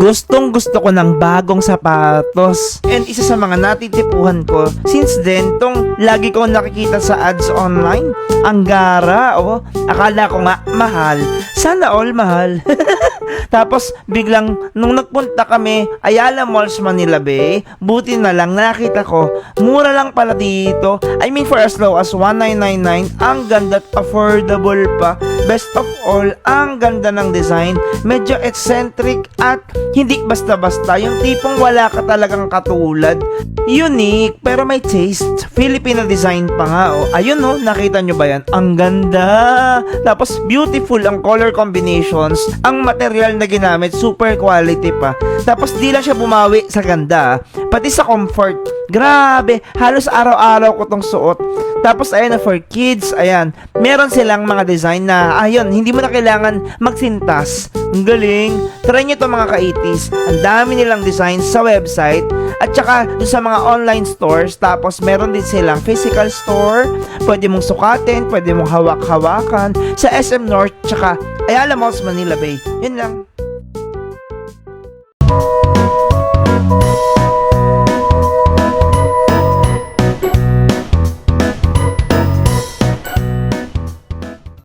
Gustong gusto ko ng bagong sapatos. And isa sa mga natitipuhan ko, since then, tong lagi ko nakikita sa ads online, ang gara, oh. Akala ko nga, mahal. Sana all mahal. Tapos, biglang, nung nagpunta kami, Ayala Malls, Manila Bay, buti na lang, nakita ko, mura lang pala dito. I mean, for as low as 1999, ang ganda at affordable pa. Best of all, ang ganda ng design. Medyo eccentric at hindi basta-basta. Yung tipong wala ka talagang katulad. Unique, pero may taste. Filipino design pa nga, oh. Ayun, oh, nakita nyo ba yan? Ang ganda! Tapos, beautiful ang color combinations. Ang material na ginamit, super quality pa. Tapos, di lang siya bumawi sa ganda, pati sa comfort. Grabe! Halos araw-araw ko tong suot. Tapos, ayan na, for kids, ayan. Meron silang mga design na, ayun, hindi mo na kailangan magsintas. Ang galing. Try nyo to mga ka-80s. Ang dami nilang designs sa website. At saka, doon sa mga online stores. Tapos, meron din silang physical store. Pwede mong sukatin, pwede mong hawak-hawakan. Sa SM North, tsaka Ayala Malls, Manila Bay. Yun lang.